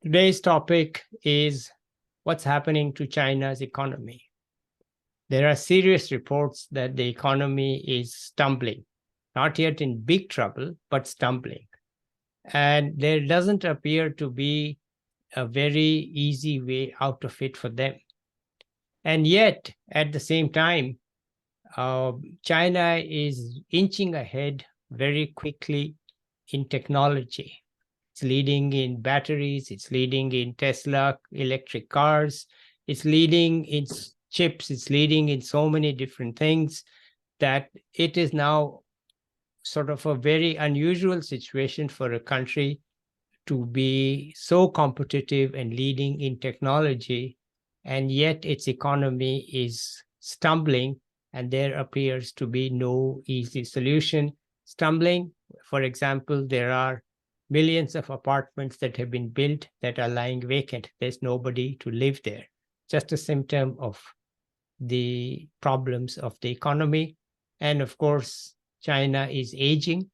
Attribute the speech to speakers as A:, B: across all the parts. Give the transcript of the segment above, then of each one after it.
A: Today's topic is what's happening to China's economy. There are serious reports that the economy is stumbling, not yet in big trouble, but stumbling. And there doesn't appear to be a very easy way out of it for them. And yet, at the same time, China is inching ahead very quickly in technology. It's leading in batteries, it's leading in Tesla electric cars, it's leading in chips, it's leading in so many different things that it is now sort of a very unusual situation for a country to be so competitive and leading in technology, and yet its economy is stumbling, and there appears to be no easy solution. Stumbling, for example, there are millions of apartments that have been built that are lying vacant. There's nobody to live there. Just a symptom of the problems of the economy. And of course, China is aging,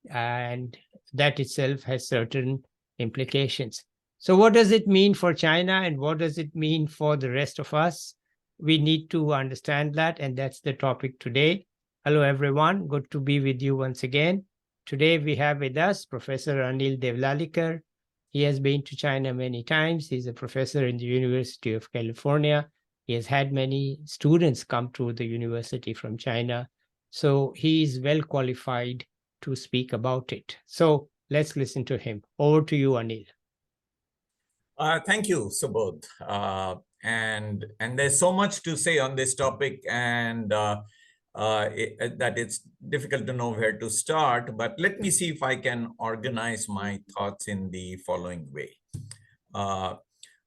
A: and that itself has certain implications. So what does it mean for China, and what does it mean for the rest of us? We need to understand that, and that's the topic today. Hello, everyone. Good to be with you once again. Today, we have with us Professor Anil Deolalikar. He has been to China many times. He's a professor in the University of California. He has had many students come to the university from China. So he is well qualified to speak about it. So let's listen to him. Over to you, Anil.
B: Thank you, Subodh. And there's so much to say on this topic, and that it's difficult to know where to start, but let me see if I can organize my thoughts in the following way.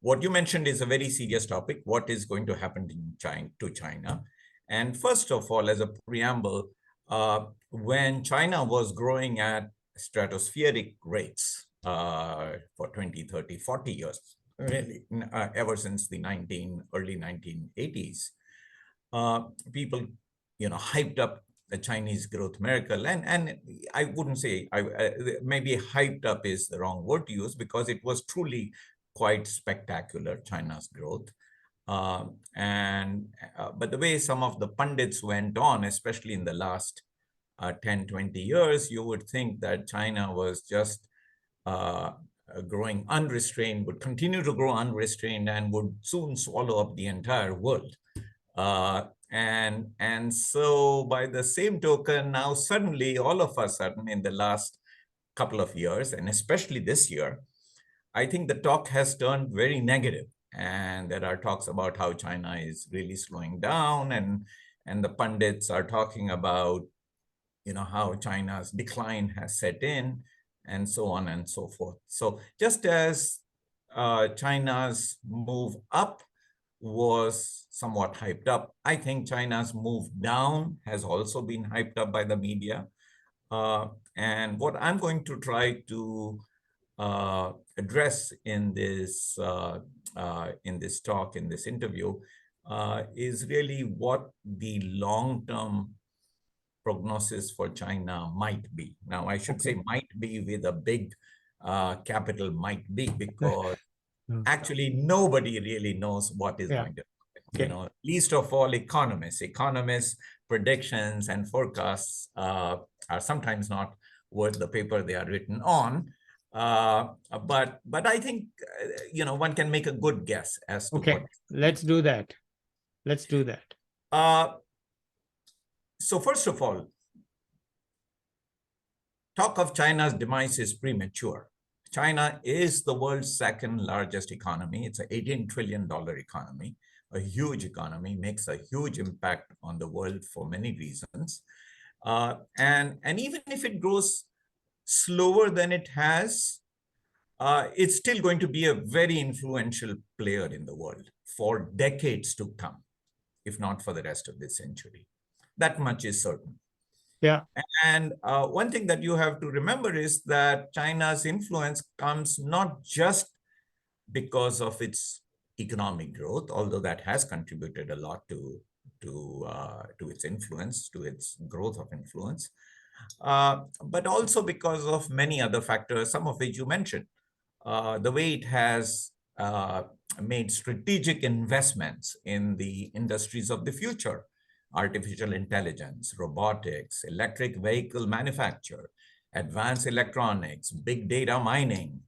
B: What you mentioned is a very serious topic. What is going to happen to China? And first of all, as a preamble, when China was growing at stratospheric rates for 20, 30, 40 years, really, ever since the early 1980s, people hyped up the Chinese growth miracle. And I wouldn't say, maybe hyped up is the wrong word to use, because it was truly quite spectacular, China's growth. But the way some of the pundits went on, especially in the last 10, 20 years, you would think that China was just growing unrestrained, would continue to grow unrestrained, and would soon swallow up the entire world. And so by the same token, now suddenly, all of a sudden, in the last couple of years, and especially this year, I think the talk has turned very negative. And there are talks about how China is really slowing down, and the pundits are talking about how China's decline has set in, and so on and so forth. So just as China's move up was somewhat hyped up, I think China's move down has also been hyped up by the media. And what I'm going to try to address in this talk, in this interview, is really what the long-term prognosis for China might be. Now, I should say might be with a big capital might be, because actually nobody really knows what is going to happen. Least of all economists. Economists' predictions and forecasts are sometimes not worth the paper they are written on. But I think one can make a good guess as to what.
A: Let's do that.
B: So first of all, talk of China's demise is premature. China is the world's second largest economy. It's an $18 trillion economy, a huge economy, makes a huge impact on the world for many reasons. And even if it grows slower than it has, it's still going to be a very influential player in the world for decades to come, if not for the rest of this century. That much is certain.
A: Yeah.
B: And one thing that you have to remember is that China's influence comes not just because of its economic growth, although that has contributed a lot to its influence, to its growth of influence, but also because of many other factors, some of which you mentioned. the way it has made strategic investments in the industries of the future: artificial intelligence, robotics, electric vehicle manufacture, advanced electronics, big data mining,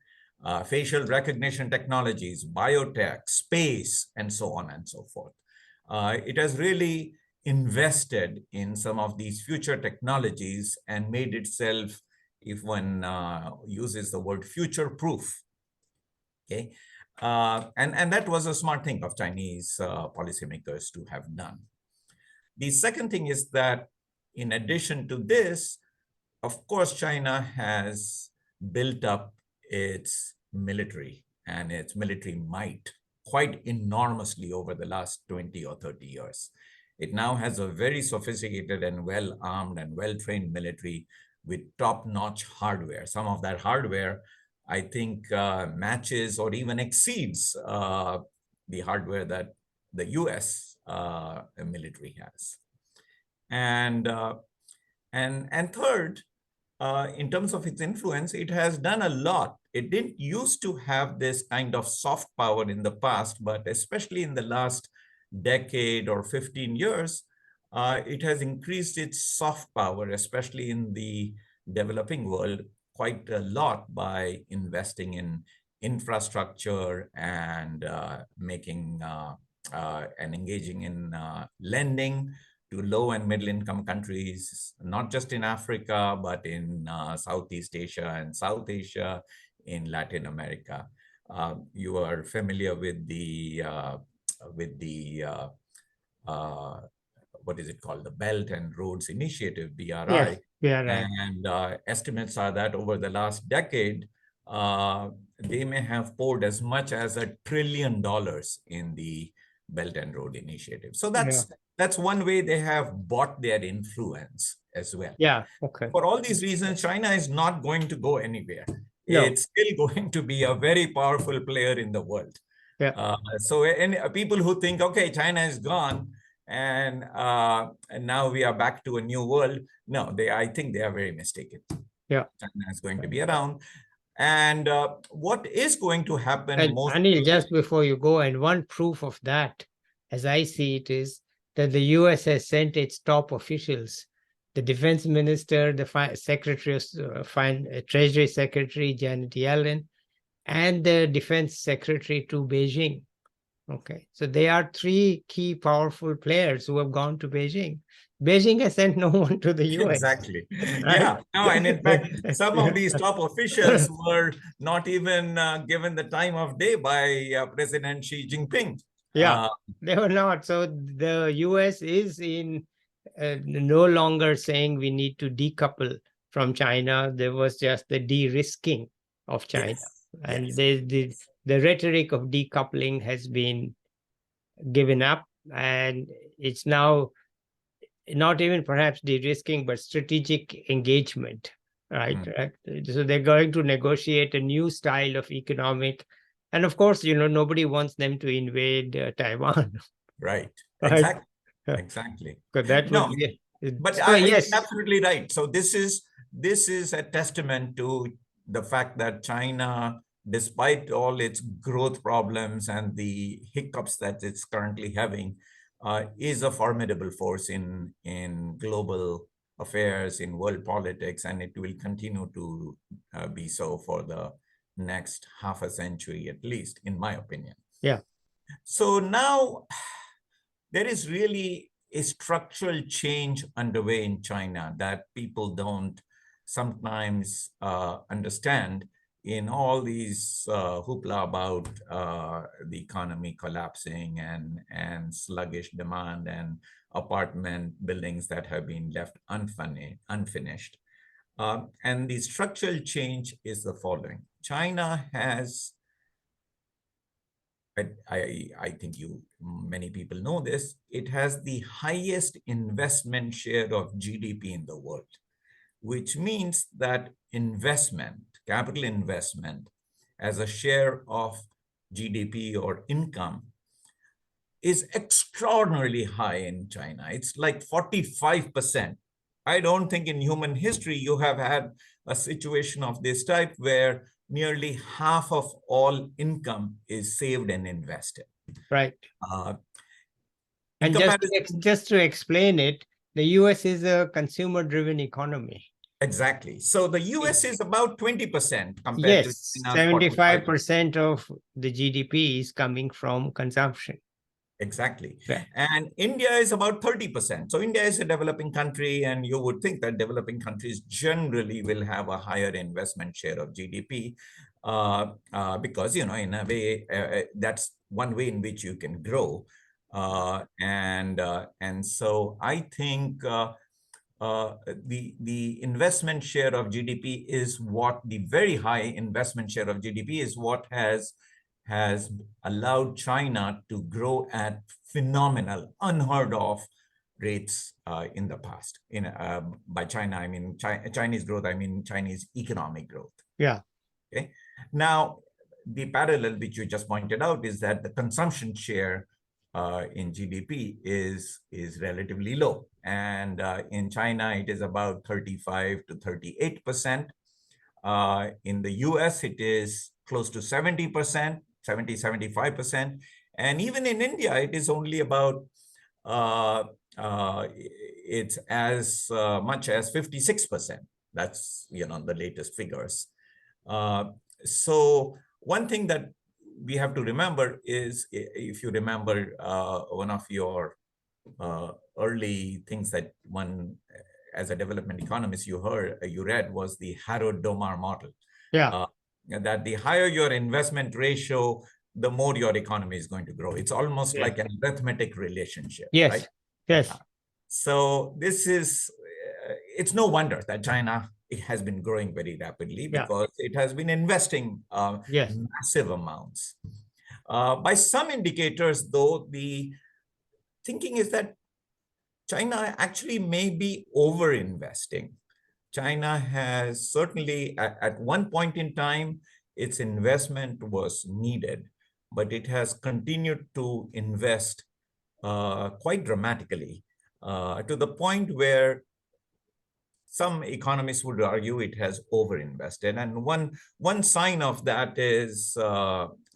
B: facial recognition technologies, biotech, space, and so on and so forth. It has really invested in some of these future technologies and made itself, if one uses the word, future-proof. Okay, and that was a smart thing of Chinese policymakers to have done. The second thing is that, in addition to this, of course, China has built up its military and its military might quite enormously over the last 20 or 30 years. It now has a very sophisticated and well-armed and well-trained military with top-notch hardware. Some of that hardware, I think, matches or even exceeds the hardware that the US military has. And third, in terms of its influence, it has done a lot. It didn't used to have this kind of soft power in the past, but especially in the last decade or 15 years, it has increased its soft power, especially in the developing world, quite a lot by investing in infrastructure and making and engaging in lending to low and middle income countries, not just in Africa, but in Southeast Asia and South Asia, in Latin America. You are familiar with the what is it called? The Belt and Roads Initiative, BRI.
A: Yes, BRI.
B: And estimates are that over the last decade, they may have poured as much as $1 trillion in the Belt and Road Initiative. So that's one way they have bought their influence as well.
A: Yeah, okay.
B: For all these reasons, China is not going to go anywhere.
A: No.
B: It's still going to be a very powerful player in the world.
A: Yeah.
B: So people who think, okay, China is gone and now we are back to a new world, no, I think they are very mistaken.
A: Yeah.
B: China is going to be around. And what is going to happen
A: And
B: most...
A: Anil, just before you go, and one proof of that, as I see it, is that the US has sent its top officials, the defense minister, the secretary of Treasury Secretary Janet Yellen, and the defense secretary to Beijing. Okay, so they are three key powerful players who have gone to Beijing. Beijing has sent no one to the US.
B: Exactly.
A: Right?
B: Yeah. No, and in fact, some of these top officials were not even given the time of day by President Xi Jinping.
A: Yeah, they were not. So the US is in no longer saying we need to decouple from China. There was just the de-risking of China. Yes. And yes. The rhetoric of decoupling has been given up, and it's now not even perhaps de-risking, but strategic engagement, right? So they're going to negotiate a new style of economic, and of course, nobody wants them to invade Taiwan.
B: Right. Exactly. Exactly.
A: Because that would be...
B: But yes, you're absolutely right. So this is a testament to the fact that China, despite all its growth problems and the hiccups that it's currently having, is a formidable force in global affairs, in world politics, and it will continue to be so for the next half a century, at least, in my opinion.
A: Yeah.
B: So now there is really a structural change underway in China that people don't sometimes understand in all these hoopla about the economy collapsing and sluggish demand and apartment buildings that have been left unfinished. And the structural change is the following. China has, I think many people know this, it has the highest investment share of GDP in the world, which means that capital investment as a share of GDP or income is extraordinarily high in China. It's like 45%. I don't think in human history you have had a situation of this type where nearly half of all income is saved and invested.
A: Right.
B: In
A: And
B: comparison,
A: just to explain it, the US is a consumer-driven economy.
B: exactly. So the US is about 20% compared to
A: Yes,
B: China's 45%.
A: 75% of the GDP is coming from consumption.
B: Exactly.
A: Right.
B: And India is about 30%. So India is a developing country, and you would think that developing countries generally will have a higher investment share of GDP because, in a way, that's one way in which you can grow. And so I think the investment share of GDP is what the very high investment share of GDP is what has allowed China to grow at phenomenal, unheard of rates in the past. By China, I mean Chinese growth. I mean Chinese economic growth.
A: Yeah.
B: Okay. Now, the parallel which you just pointed out is that the consumption share in GDP is relatively low, and in China it is about 35 to 38%. In the US, it is close to 70%, 75%. And even in India, it is only about, it's as much as 56%. That's, the latest figures. So one thing that we have to remember is, if you remember one of your early things that one, as a development economist, you read was the Harrod-Domar model.
A: Yeah.
B: That the higher your investment ratio, the more your economy is going to grow. It's almost like an arithmetic relationship,
A: Yes.
B: right?
A: Yes.
B: So this is, it's no wonder that China, it has been growing very rapidly because it has been investing massive amounts. By some indicators, though, the thinking is that China actually may be over-investing. China has certainly, at one point in time, its investment was needed, but it has continued to invest quite dramatically to the point where some economists would argue it has over-invested. And one sign of that is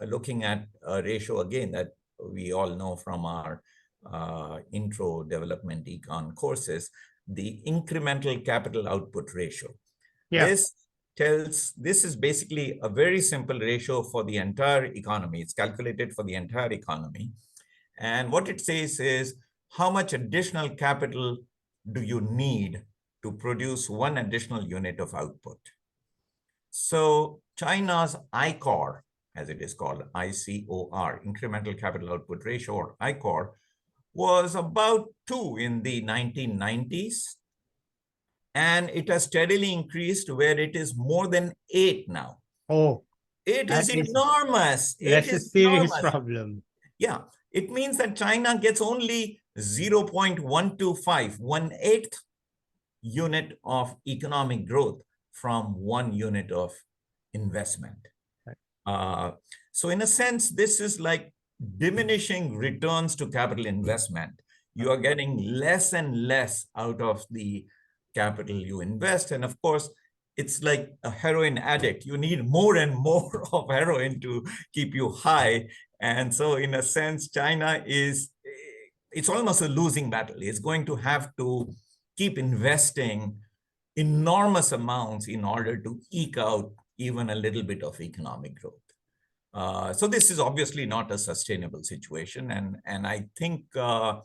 B: looking at a ratio, again, that we all know from our intro development econ courses, the incremental capital output ratio. This is basically a very simple ratio for the entire economy. It's calculated for the entire economy. And what it says is, how much additional capital do you need to produce one additional unit of output? So China's ICOR, as it is called, ICOR, incremental capital output ratio, or ICOR, was about 2 in the 1990s. And it has steadily increased where it is more than 8 now.
A: Oh,
B: it is enormous.
A: That's a serious problem.
B: Yeah, it means that China gets only 0.125, 1/8 unit of economic growth from 1 unit of investment. So in a sense, this is like diminishing returns to capital investment. You are getting less and less out of the capital you invest. And of course, it's like a heroin addict. You need more and more of heroin to keep you high. And so in a sense, China it's almost a losing battle. It's going to have to keep investing enormous amounts in order to eke out even a little bit of economic growth. So this is obviously not a sustainable situation. And I think, I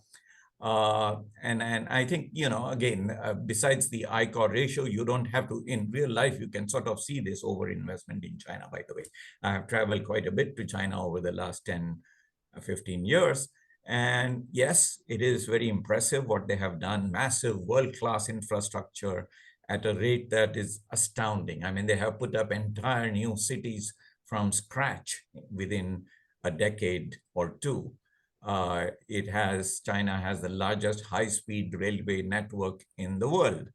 B: think, again, besides the ICOR ratio, you don't have to, in real life, you can sort of see this overinvestment in China, by the way. I have traveled quite a bit to China over the last 10, 15 years. And yes, it is very impressive what they have done, massive world-class infrastructure at a rate that is astounding. I mean, they have put up entire new cities from scratch within a decade or two. China has the largest high-speed railway network in the world.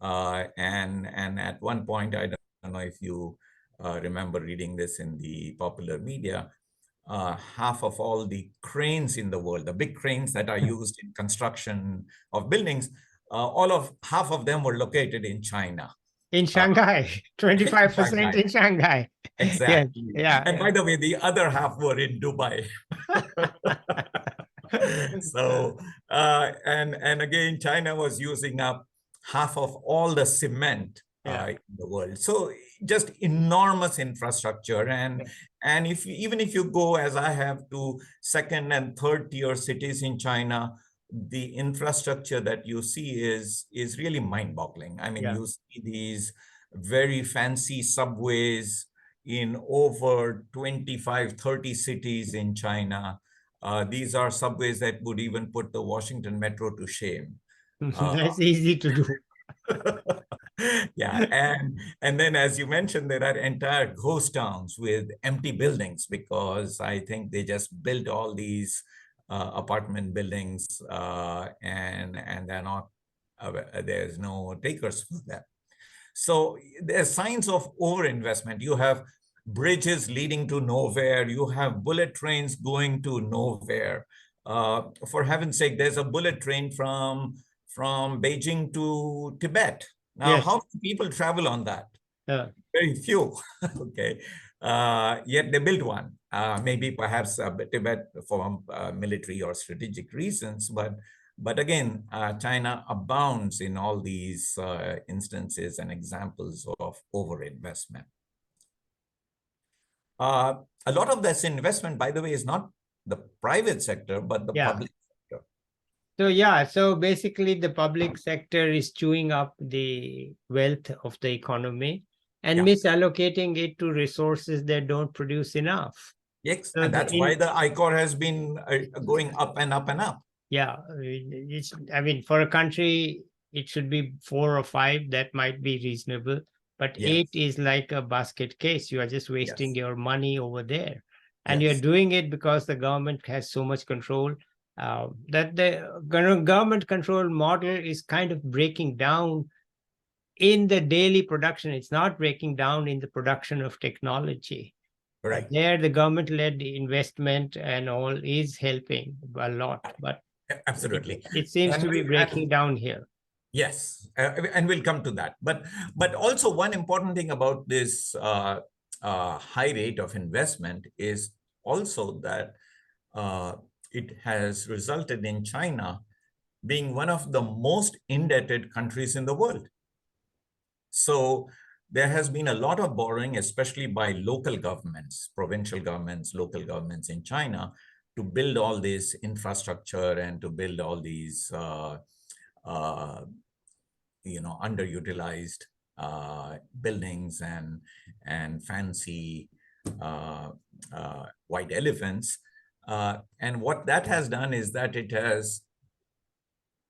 B: And at one point, I don't know if you remember reading this in the popular media, half of all the cranes in the world, the big cranes that are used in construction of buildings, half of them were located in China.
A: In Shanghai, 25%
B: Shanghai.
A: in Shanghai. Yes,
B: Exactly.
A: yeah,
B: And by
A: yeah.
B: the way, the other half were in Dubai. So, and again, China was using up half of all the cement
A: Yeah,
B: in the world. So just enormous infrastructure.
A: yeah,
B: And if even if you go, as I have, to second and third tier cities in China, the infrastructure that you see is really mind-boggling. I mean,
A: yeah.
B: you see these very fancy subways in over 25, 30 cities in China. These are subways that would even put the Washington Metro to shame. Uh,
A: That's easy to do.
B: yeah, and then as you mentioned, there are entire ghost towns with empty buildings because I think they just built all these apartment buildings and they're not there's no takers for them. So there's signs of overinvestment. You have bridges leading to nowhere. You have bullet trains going to nowhere. For heaven's sake, there's a bullet train from Beijing to Tibet. Now,
A: Yes.
B: how many people travel on that?
A: Yeah.
B: Very few. Okay. Yet they built one. Maybe perhaps Tibet for military or strategic reasons, but again, China abounds in all these instances and examples of overinvestment. A lot of this investment, by the way, is not the private sector, but the
A: Yeah.
B: public sector.
A: So yeah, so basically the public sector is chewing up the wealth of the economy and
B: Yeah.
A: misallocating it to resources that don't produce enough.
B: Yes,
A: So
B: and that's why the ICOR has been going up and up and up.
A: yeah, I mean, for a country, it should be 4 or 5. That might be reasonable. But
B: Yes.
A: 8 is like a basket case. You are just wasting
B: Yes.
A: your money over there. And
B: Yes.
A: you're doing it because the government has so much control. That the government control model is kind of breaking down in the daily production. It's not breaking down in the production of technology.
B: Right.
A: There, the government-led investment and all is helping a lot, but
B: Absolutely.
A: it seems
B: And
A: to be breaking down here.
B: yes, and we'll come to that. But also one important thing about this high rate of investment is also that it has resulted in China being one of the most indebted countries in the world. So there has been a lot of borrowing, especially by local governments, provincial governments, local governments in China, to build all this infrastructure and to build all these uh, underutilized buildings and fancy white elephants. And what that has done is that it has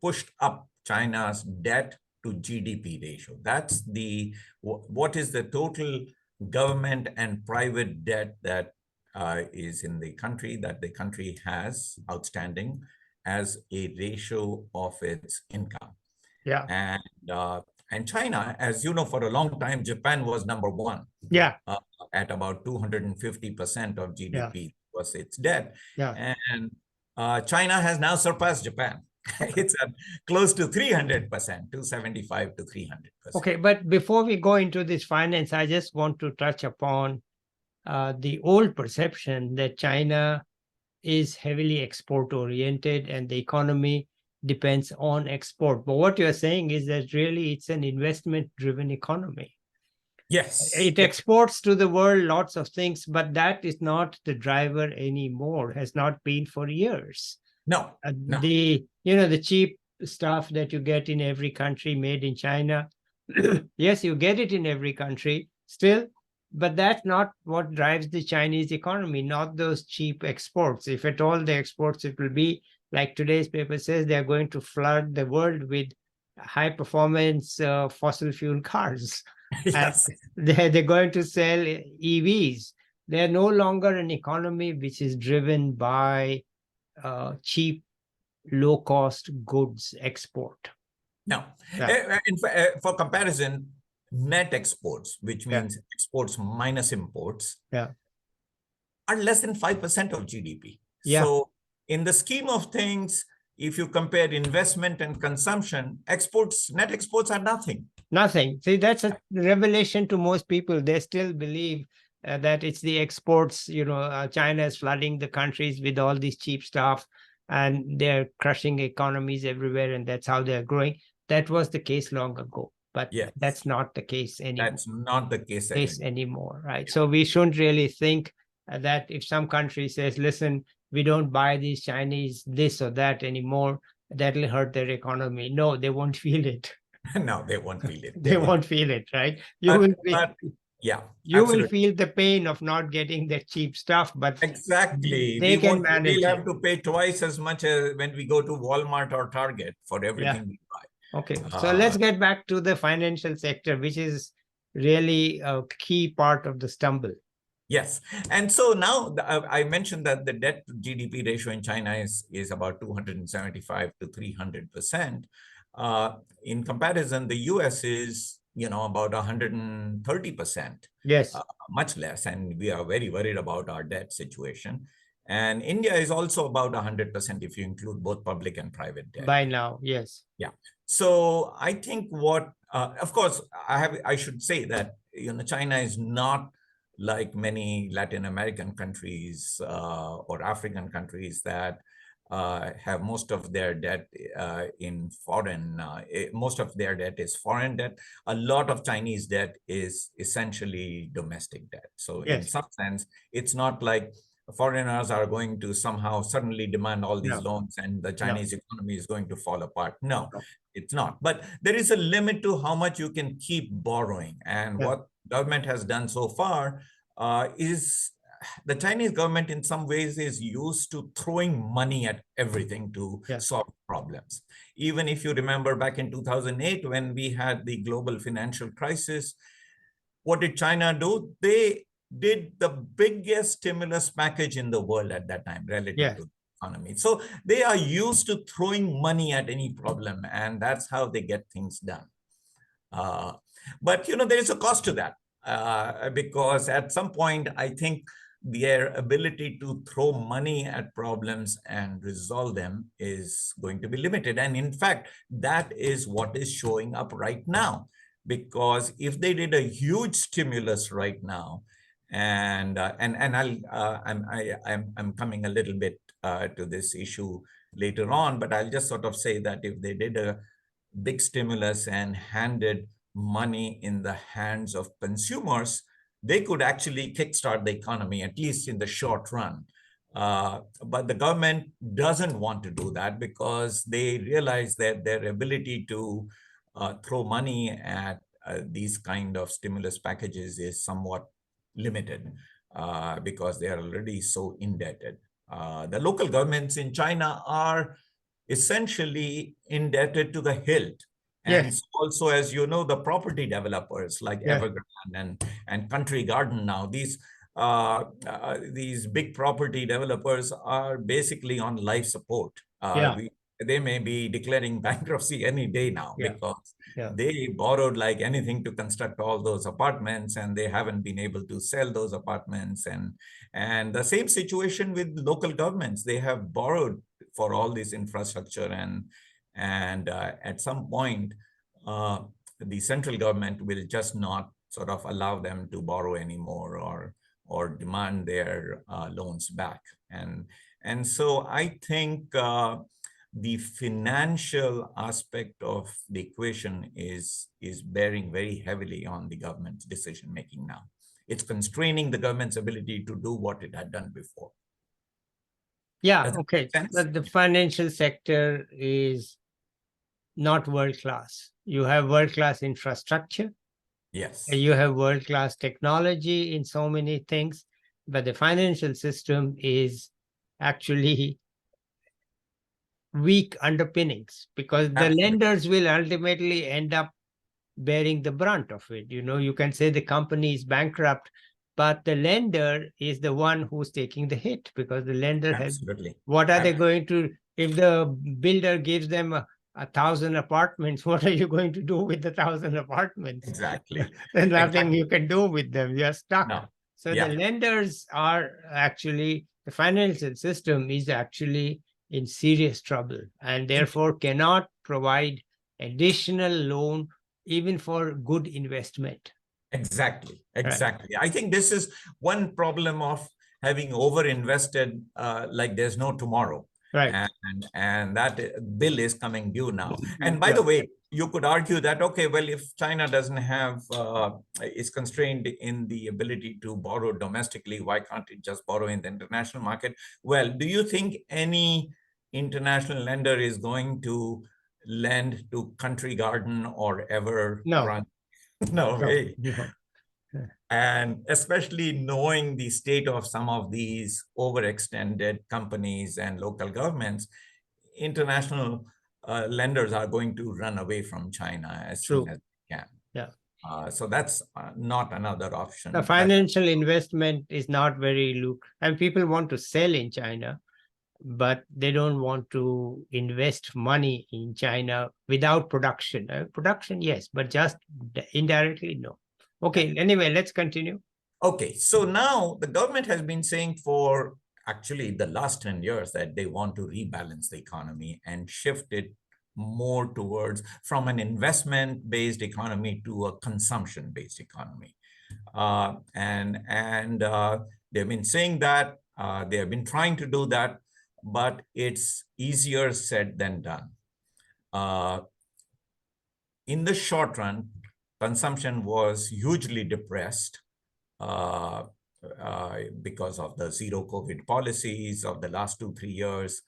B: pushed up China's debt to GDP ratio. That's what is the total government and private debt that is in the country, that the country has outstanding as a ratio of its income.
A: Yeah.
B: And China, as you know, for a long time, Japan was number one.
A: Yeah.
B: At about 250% of GDP
A: Yeah.
B: was its debt.
A: Yeah.
B: And China has now surpassed Japan. It's at close to 300%, 275 to 300%.
A: Okay, but before we go into this finance, I just want to touch upon the old perception that China is heavily export oriented and the economy depends on export. But what you're saying is that really it's an investment driven economy.
B: Yes.
A: It exports to the world lots of things, but that is not the driver anymore, has not been for years.
B: No.
A: The cheap stuff that you get in every country made in China, yes, you get it in every country still, but that's not what drives the Chinese economy, not those cheap exports. If at all the exports, it will be like today's paper says, they're going to flood the world with high performance fossil fuel cars.
B: Yes.
A: They're going to sell EVs. They're no longer an economy which is driven by cheap, low-cost goods export.
B: No.
A: Yeah.
B: For comparison, net exports, which means exports minus imports, are less than 5% of GDP.
A: Yeah.
B: So in the scheme of things, if you compare investment and consumption, net exports are nothing.
A: Nothing. See, that's a revelation to most people. They still believe that it's the exports. China is flooding the countries with all this cheap stuff, and they're crushing economies everywhere, and that's how they're growing. That was the case long ago, but
B: Yes,
A: that's not the case anymore.
B: that's not the case
A: Anymore, right?
B: Yeah.
A: So we shouldn't really think that if some country says, listen, we don't buy these Chinese this or that anymore, that'll hurt their economy. No, they won't feel it.
B: No, they won't feel it.
A: They won't feel it, right?
B: Yeah,
A: You will
B: absolutely.
A: feel the pain of not getting the cheap stuff, but
B: Exactly.
A: they can manage
B: We'll
A: it.
B: have to pay twice as much as when we go to Walmart or Target for everything we buy.
A: Okay, so let's get back to the financial sector, which is really a key part of the stumble.
B: Yes. And so now I mentioned that the debt to GDP ratio in China is about 275 to 300%. In comparison, the US is, about 130%.
A: Yes.
B: Much less. And we are very worried about our debt situation. And India is also about 100% if you include both public and private debt.
A: By now, yes.
B: Yeah. So I think of course, I should say that, China is not like many Latin American countries or African countries that have most of their debt in foreign, most of their debt is foreign debt. A lot of Chinese debt is essentially domestic debt. So in some sense, it's not like foreigners are going to somehow suddenly demand all these loans and the Chinese economy is going to fall apart. No, it's not. But there is a limit to how much you can keep borrowing. And what government has done so far is the Chinese government in some ways is used to throwing money at everything to solve problems. Even if you remember back in 2008, when we had the global financial crisis, what did China do? They did the biggest stimulus package in the world at that time relative to the economy. So they are used to throwing money at any problem, and that's how they get things done. But there is a cost to that because at some point, I think their ability to throw money at problems and resolve them is going to be limited. And in fact, that is what is showing up right now. Because if they did a huge stimulus right now, and I'm coming a little bit to this issue later on, but I'll just sort of say that if they did a big stimulus and handed money in the hands of consumers, they could actually kickstart the economy, at least in the short run. But the government doesn't want to do that because they realize that their ability to throw money at these kind of stimulus packages is somewhat limited because they are already so indebted. The local governments in China are essentially indebted to the hilt. And also, as you know, the property developers like Evergrande and Country Garden now, these big property developers are basically on life support. They may be declaring bankruptcy any day now because they borrowed like anything to construct all those apartments and they haven't been able to sell those apartments. And the same situation with local governments. They have borrowed for all this infrastructure and at some point, the central government will just not sort of allow them to borrow anymore or demand their loans back. And so I think the financial aspect of the equation is bearing very heavily on the government's decision making now. It's constraining the government's ability to do what it had done before.
A: Yeah, okay. The financial sector is not world-class. You have world-class infrastructure.
B: Yes.
A: You have world-class technology in so many things, but the financial system is actually weak underpinnings because the lenders will ultimately end up bearing the brunt of it. You can say the company is bankrupt, but the lender is the one who's taking the hit because the lender has. What are they going to, if the builder gives them 1,000 apartments, what are you going to do with the 1,000 apartments?
B: Exactly.
A: There's nothing you can do with them. You're stuck.
B: No.
A: So the lenders are actually, the financial system is actually in serious trouble and therefore cannot provide additional loan even for good investment.
B: Exactly. I think this is one problem of having over-invested like there's no tomorrow.
A: Right.
B: And that bill is coming due now. And by the way, you could argue that, okay, well, if China doesn't have, is constrained in the ability to borrow domestically, why can't it just borrow in the international market? Well, do you think any international lender is going to lend to Country Garden or ever run? No way.
A: No.
B: And especially knowing the state of some of these overextended companies and local governments, international lenders are going to run away from China as soon as they can.
A: Yeah.
B: So that's not another option.
A: The financial investment is not very lucrative, and people want to sell in China, but they don't want to invest money in China without production. Production, yes, but just indirectly, no. Okay, anyway, let's continue.
B: Okay, so now the government has been saying for actually the last 10 years that they want to rebalance the economy and shift it more towards from an investment-based economy to a consumption-based economy. They've been saying that, they have been trying to do that, but it's easier said than done. In the short run, consumption was hugely depressed because of the zero COVID policies of the last 2-3 years.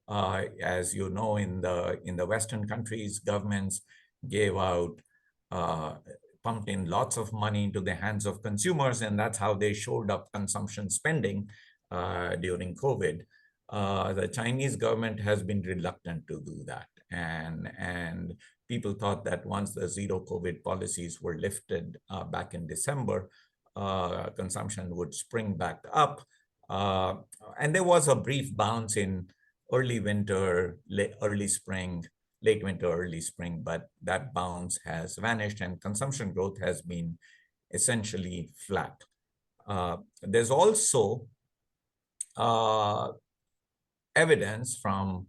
B: As you know, in the Western countries, governments gave out, pumped in lots of money into the hands of consumers, and that's how they showed up consumption spending during COVID. The Chinese government has been reluctant to do that. And people thought that once the zero COVID policies were lifted back in December, consumption would spring back up. And there was a brief bounce in early winter, early spring, late winter, early spring, but that bounce has vanished and consumption growth has been essentially flat. There's also evidence from,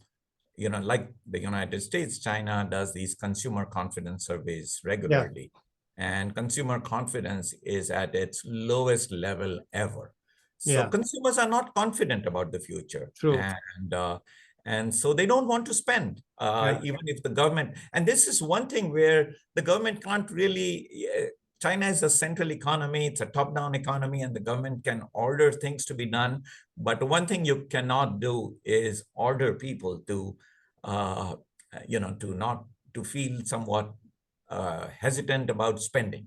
B: like the United States, China does these consumer confidence surveys regularly. And consumer confidence is at its lowest level ever. So consumers are not confident about the future.
A: True.
B: And so they don't want to spend, even if the government, and this is one thing where the government can't really, China is a central economy, it's a top-down economy, and the government can order things to be done. But one thing you cannot do is order people to, to feel somewhat hesitant about spending.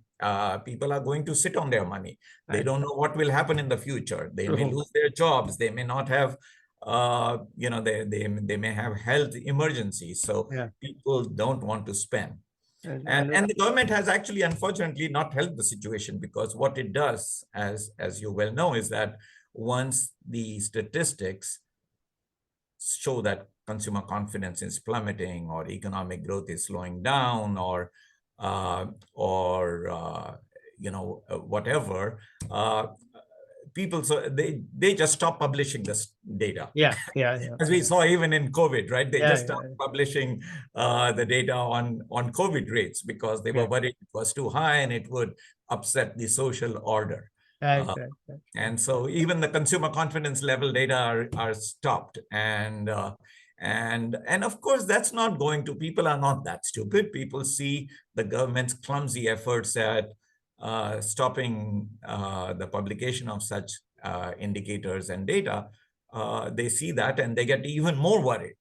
B: People are going to sit on their money. They don't know what will happen in the future. They may lose their jobs. They may not have, they may have health emergencies. So people don't want to spend. And the government has actually, unfortunately, not helped the situation, because what it does, as you well know, is that once the statistics show that consumer confidence is plummeting or economic growth is slowing down or whatever, people, so they just stop publishing this data. As we saw even in COVID, right? They just stopped publishing the data on COVID rates because they were worried it was too high and it would upset the social order. And so even the consumer confidence level data are stopped. And of course, that's not going to, people are not that stupid. People see the government's clumsy efforts at stopping the publication of such indicators and data. They see that and they get even more worried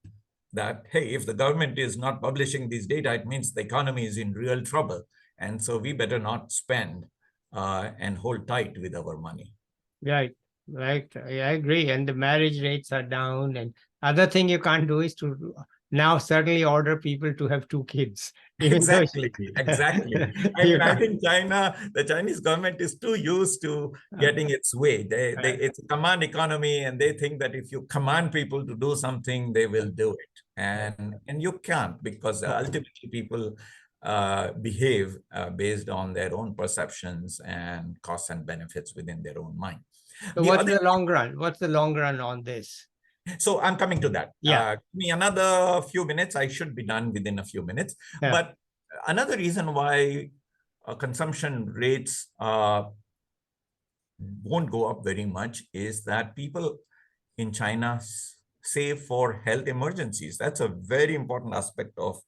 B: that, hey, if the government is not publishing these data, it means the economy is in real trouble. And so we better not spend and hold tight with our money.
A: Right. I agree. And the marriage rates are down. And other thing you can't do is to now certainly order people to have 2 kids.
B: Exactly. I mean, I think the Chinese government is too used to getting its way. It's a command economy, and they think that if you command people to do something, they will do it. And you can't, because ultimately people behave based on their own perceptions and costs and benefits within their own mind.
A: So what's the long run? What's the long run on this?
B: So I'm coming to that. Give me another few minutes. I should be done within a few minutes. But another reason why consumption rates won't go up very much is that people in China save for health emergencies. That's a very important aspect of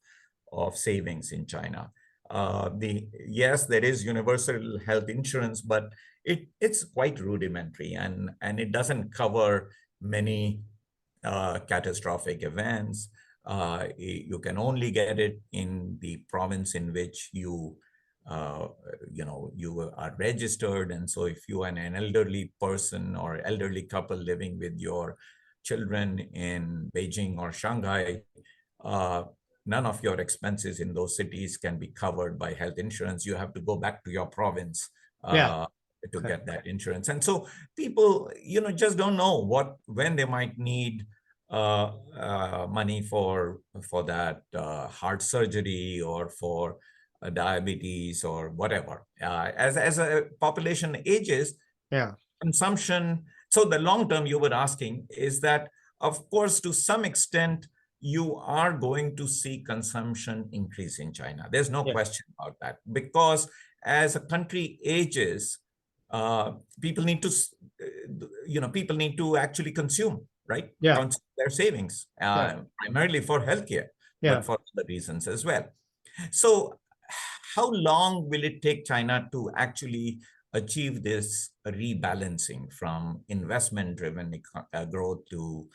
B: savings in China. Yes, there is universal health insurance, but it's quite rudimentary, and it doesn't cover many catastrophic events. You can only get it in the province in which you are registered. And so if you are an elderly person or elderly couple living with your children in Beijing or Shanghai, none of your expenses in those cities can be covered by health insurance. You have to go back to your province to get that insurance. And so people, just don't know when they might need money for that heart surgery or for diabetes or whatever. As a population ages, consumption. So the long term you were asking is that, of course, to some extent, you are going to see consumption increase in China. There's no question about that, because as a country ages, people need to actually consume, right? Consume their savings, primarily for healthcare, but for other reasons as well. So how long will it take China to actually achieve this rebalancing from investment-driven growth to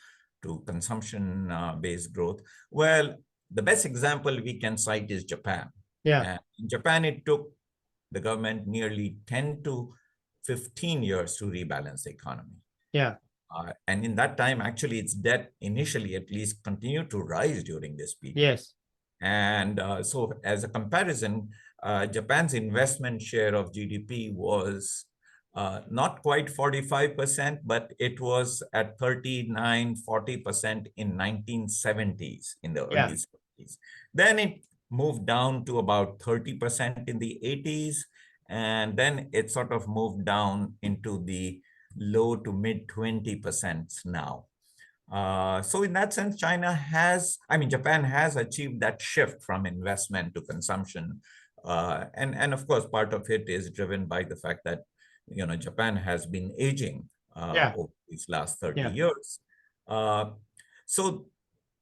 B: consumption-based growth? Well, the best example we can cite is Japan. In Japan, it took the government nearly 10 to 15 years to rebalance the economy. And in that time, actually, its debt initially at least continued to rise during this period. And so as a comparison, Japan's investment share of GDP was not quite 45%, but it was at 39, 40% in 1970s, in the early 70s. Then it moved down to about 30% in the 80s. And then it sort of moved down into the low to mid 20% now. So in that sense, Japan has achieved that shift from investment to consumption. And of course, part of it is driven by the fact that, Japan has been aging over these last 30 years. So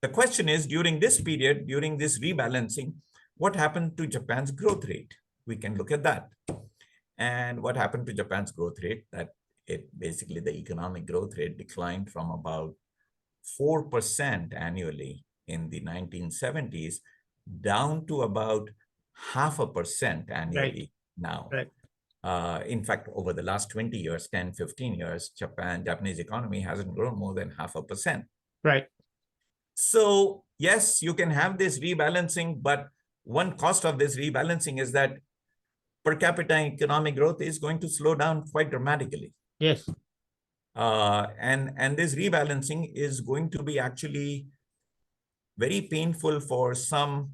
B: the question is, during this period, during this rebalancing, what happened to Japan's growth rate? We can look at that. And what happened to Japan's growth rate? That basically the economic growth rate declined from about 4% annually in the 1970s down to about 0.5% annually now. In fact, over the last 20 years, 10, 15 years, Japanese economy hasn't grown more than 0.5%. So yes, you can have this rebalancing, but one cost of this rebalancing is that per capita economic growth is going to slow down quite dramatically. And this rebalancing is going to be actually very painful for some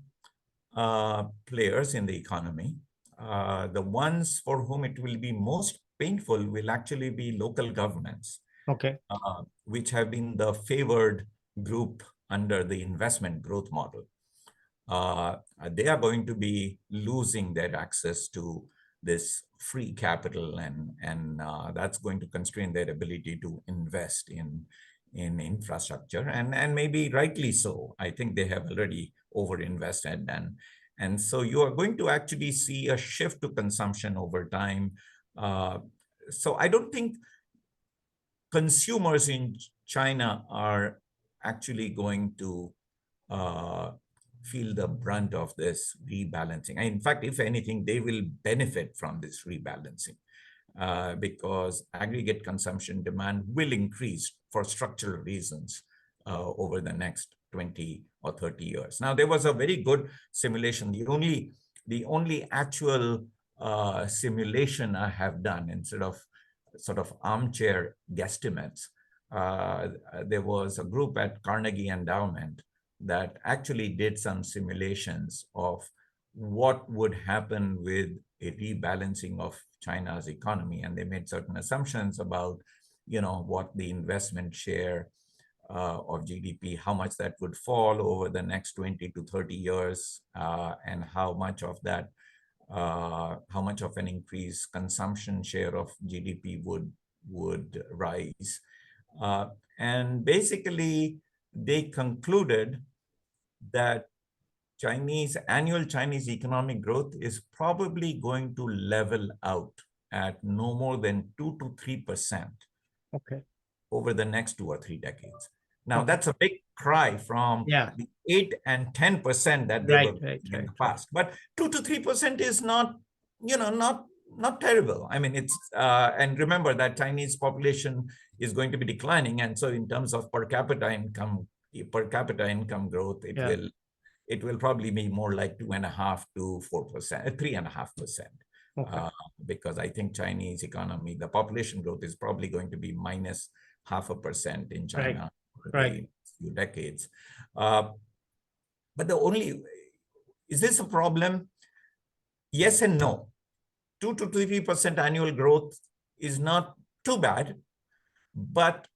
B: players in the economy. The ones for whom it will be most painful will actually be local governments, which have been the favored group under the investment growth model. They are going to be losing their access to this free capital, and that's going to constrain their ability to invest in infrastructure, and maybe rightly so. I think they have already overinvested, and so you are going to actually see a shift to consumption over time. So I don't think consumers in China are actually going to feel the brunt of this rebalancing. In fact, if anything, they will benefit from this rebalancing because aggregate consumption demand will increase for structural reasons over the next 20 or 30 years. Now, there was a very good simulation. The only actual simulation I have done instead of sort of armchair guesstimates, there was a group at Carnegie Endowment that actually did some simulations of what would happen with a rebalancing of China's economy. And they made certain assumptions about, what the investment share of GDP, how much that would fall over the next 20 to 30 years, and how much of that, how much of an increase consumption share of GDP would rise. And basically, they concluded that annual Chinese economic growth is probably going to level out at no more than 2 to 3%
A: Okay.
B: over the next 2 or 3 decades. Now,
A: Okay.
B: that's a big cry from
A: Yeah.
B: the 8 and 10% that they were in the past. But 2 to 3% is not, not terrible. I mean, it's and remember that Chinese population is going to be declining, and so in terms of per capita income growth, it will probably be more like 2.5 to 4%, 3.5%.
A: Okay.
B: Because I think Chinese economy, the population growth is probably going to be minus 0.5% in China for the next few decades. But is this a problem? Yes and no. 2 to 3% annual growth is not too bad, but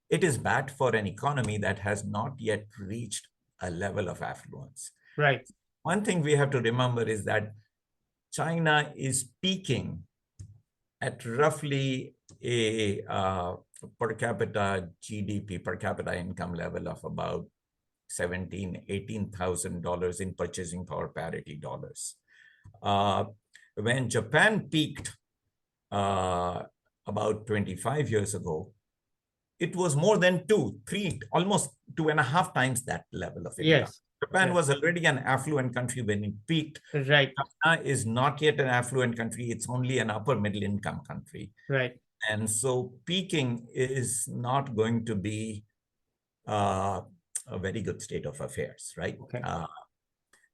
B: it is bad for an economy that has not yet reached a level of affluence.
A: Right.
B: One thing we have to remember is that China is peaking at roughly a per capita GDP, per capita income level of about $18,000 in purchasing power parity dollars. When Japan peaked about 25 years ago, it was more than 2, 3, almost 2.5 times that level of income.
A: Yes.
B: Japan was already an affluent country when it peaked.
A: Right.
B: China is not yet an affluent country. It's only an upper middle income country.
A: Right.
B: And so peaking is not going to be a very good state of affairs, right?
A: Okay.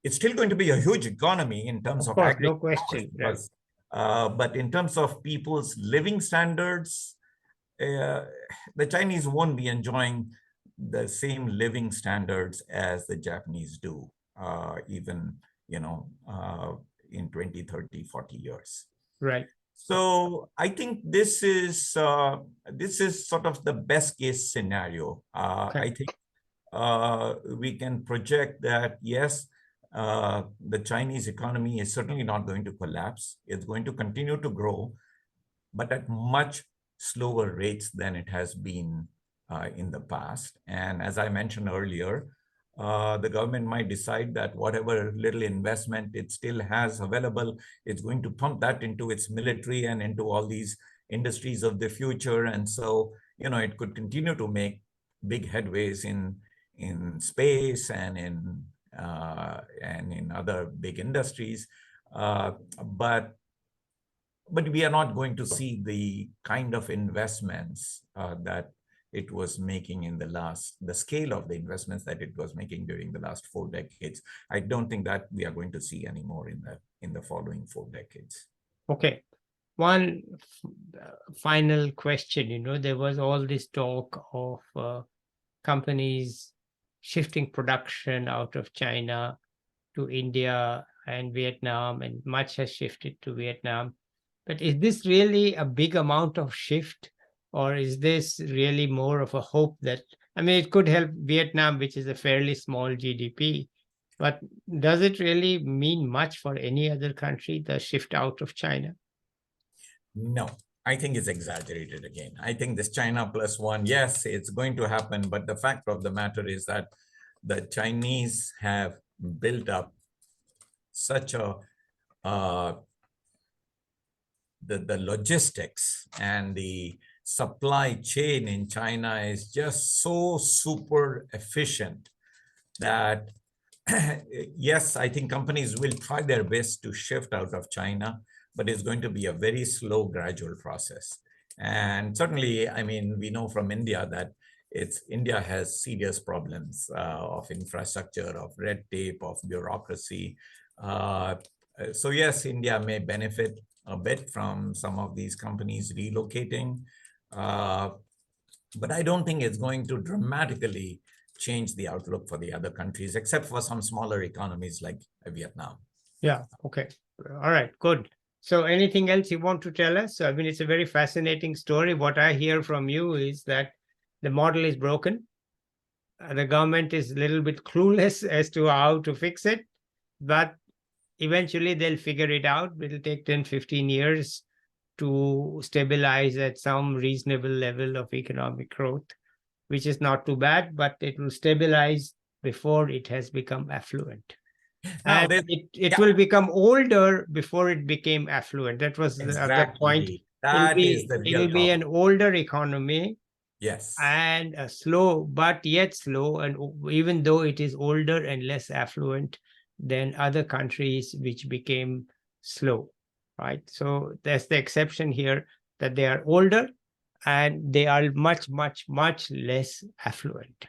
B: It's still going to be a huge economy in terms of
A: course, no question.
B: Because, but in terms of people's living standards, the Chinese won't be enjoying the same living standards as the Japanese do, even, in 20, 30, 40 years.
A: Right.
B: So I think this is sort of the best case scenario. I think we can project that, yes, the Chinese economy is certainly not going to collapse. It's going to continue to grow, but at much slower rates than it has been in the past. And as I mentioned earlier, the government might decide that whatever little investment it still has available, it's going to pump that into its military and into all these industries of the future. And so, it could continue to make big headways in space and in other big industries. But we are not going to see the kind of investments that it was making the scale of the investments that it was making during the last 4 decades. I don't think that we are going to see anymore in the following 4 decades.
A: Okay. One final question, there was all this talk of companies shifting production out of China to India and Vietnam, and much has shifted to Vietnam. But is this really a big amount of shift, or is this really more of a hope that, it could help Vietnam, which is a fairly small GDP, but does it really mean much for any other country, the shift out of China?
B: No, I think it's exaggerated again. I think this China plus one, yes, it's going to happen, but the fact of the matter is that the Chinese have built up such a the logistics and the supply chain in China is just so super efficient that yes, I think companies will try their best to shift out of China, but it's going to be a very slow, gradual process. And certainly, we know from India that India has serious problems of infrastructure, of red tape, of bureaucracy. So yes, India may benefit a bit from some of these companies relocating, but I don't think it's going to dramatically change the outlook for the other countries, except for some smaller economies like Vietnam.
A: Yeah, okay. All right, good. So anything else you want to tell us? It's a very fascinating story. What I hear from you is that the model is broken. the government is a little bit clueless as to how to fix it, but eventually they'll figure it out. It'll take 10, 15 years to stabilize at some reasonable level of economic growth, which is not too bad, but it will stabilize before it has become affluent.
B: Now,
A: And it
B: yeah,
A: will become older before it became affluent. That was the other point.
B: exactly. That is the real
A: It'll be an
B: problem.
A: older economy
B: Yes.
A: and a slow, but yet slow. And even though it is older and less affluent than other countries which became slow, right? So that's the exception here, that they are older and they are much, much, much less affluent.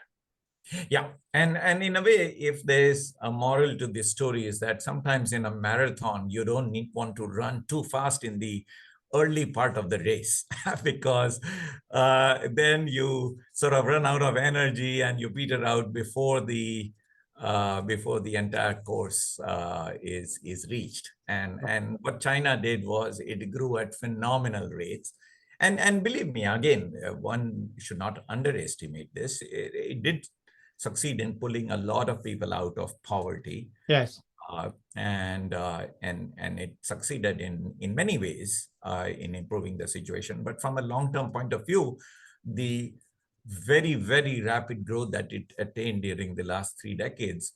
B: Yeah. And in a way, if there's a moral to this story, is that sometimes in a marathon, you don't want to run too fast in the early part of the race because then you sort of run out of energy and you peter out before the entire course is reached. And what China did was it grew at phenomenal rates. And believe me, again, one should not underestimate this. It did succeed in pulling a lot of people out of poverty.
A: Yes.
B: And it succeeded in many ways in improving the situation. But from a long-term point of view, the very, very rapid growth that it attained during the last 3 decades,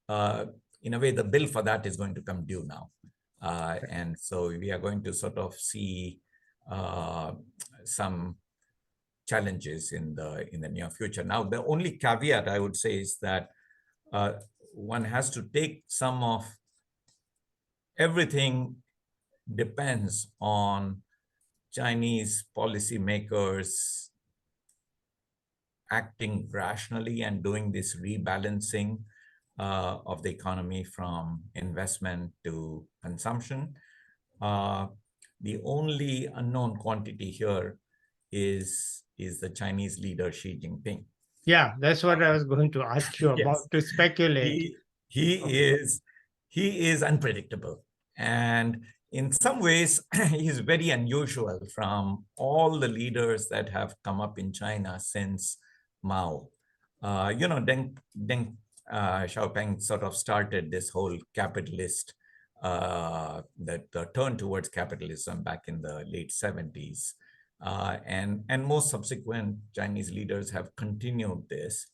B: in a way, the bill for that is going to come due now. And so we are going to sort of see some challenges in the near future. Now, the only caveat I would say is that one has to take some of everything depends on Chinese policymakers acting rationally and doing this rebalancing of the economy from investment to consumption. The only unknown quantity here is the Chinese leader Xi Jinping.
A: Yeah, that's what I was going to ask you about,
B: Yes.
A: to speculate.
B: He is unpredictable, and in some ways he's very unusual from all the leaders that have come up in China since Mao. Deng Xiaoping sort of started this whole capitalist, the turn towards capitalism back in the late 70s. And most subsequent Chinese leaders have continued this.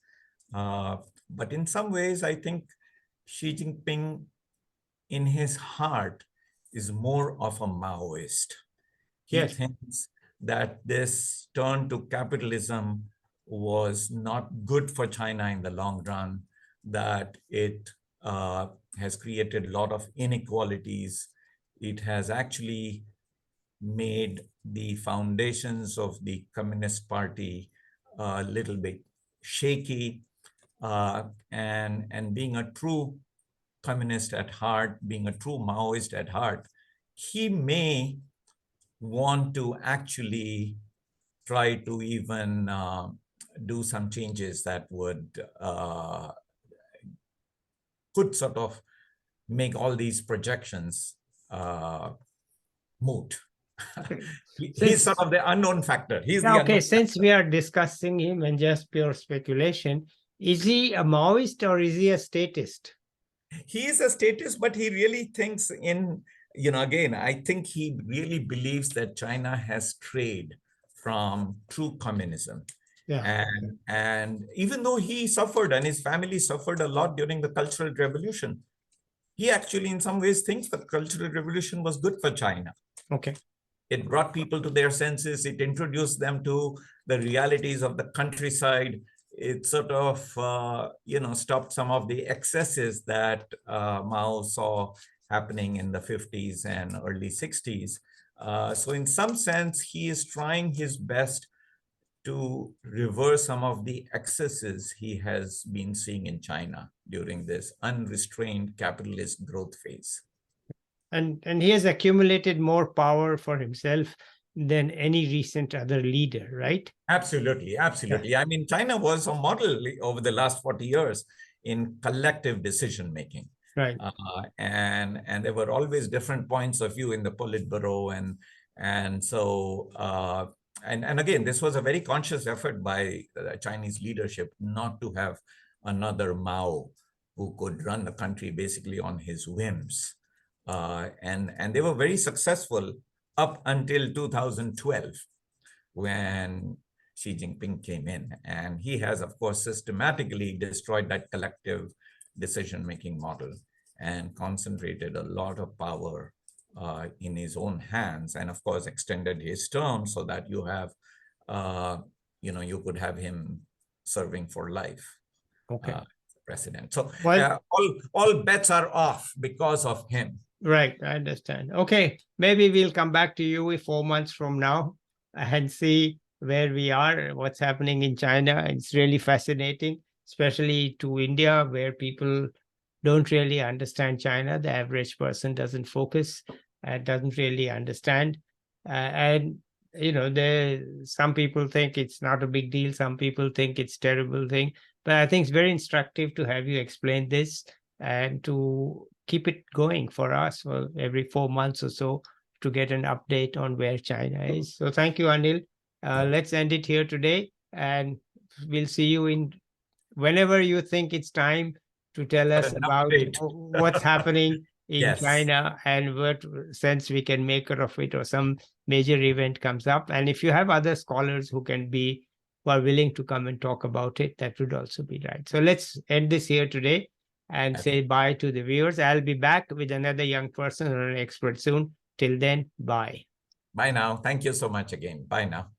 B: But in some ways, I think Xi Jinping, in his heart, is more of a Maoist. He
A: Yes.
B: thinks that this turn to capitalism was not good for China in the long run, that it has created a lot of inequalities. It has actually made the foundations of the Communist Party a little bit shaky. And being a true communist at heart, being a true Maoist at heart, he may want to actually try to even do some changes that could sort of make all these projections moot. He's sort of the unknown factor. He's the unknown
A: Since
B: factor.
A: we are discussing him and just pure speculation, is he a Maoist or is he a statist?
B: He is a statist, but he really thinks in, again, I think he really believes that China has strayed from true communism.
A: Yeah.
B: And even though he suffered and his family suffered a lot during the Cultural Revolution, he actually in some ways thinks the Cultural Revolution was good for China.
A: Okay.
B: It brought people to their senses. It introduced them to the realities of the countryside. It sort of, stopped some of the excesses that Mao saw happening in the 50s and early 60s. So in some sense, he is trying his best to reverse some of the excesses he has been seeing in China during this unrestrained capitalist growth phase.
A: And he has accumulated more power for himself than any recent other leader, right?
B: Absolutely, absolutely. Yeah. I mean, China was a model over the last 40 years in collective decision making.
A: Right.
B: And there were always different points of view in the Politburo, and so And again, this was a very conscious effort by the Chinese leadership not to have another Mao who could run the country basically on his whims. And they were very successful up until 2012, when Xi Jinping came in. And he has, of course, systematically destroyed that collective decision-making model and concentrated a lot of power in his own hands, and of course extended his term so that you have, you could have him serving for life.
A: Okay.
B: President. So
A: Well,
B: all bets are off because of him.
A: right, I understand. Okay, maybe we'll come back to you 4 months from now and see where we are, what's happening in China. It's really fascinating, especially to India, where people don't really understand China. The average person doesn't focus, doesn't really understand. And, some people think it's not a big deal. Some people think it's a terrible thing. But I think it's very instructive to have you explain this and to keep it going for us for every 4 months or so to get an update on where China is. So thank you, Anil. Let's end it here today, and we'll see you in whenever you think it's time to tell us about what's happening in
B: Yes.
A: China and what sense we can make of it, or some major event comes up. And if you have other scholars who are willing to come and talk about it, that would also be right. So let's end this here today and say bye to the viewers. I'll be back with another young person or an expert soon. Till then, bye.
B: Bye now. Thank you so much again. Bye now.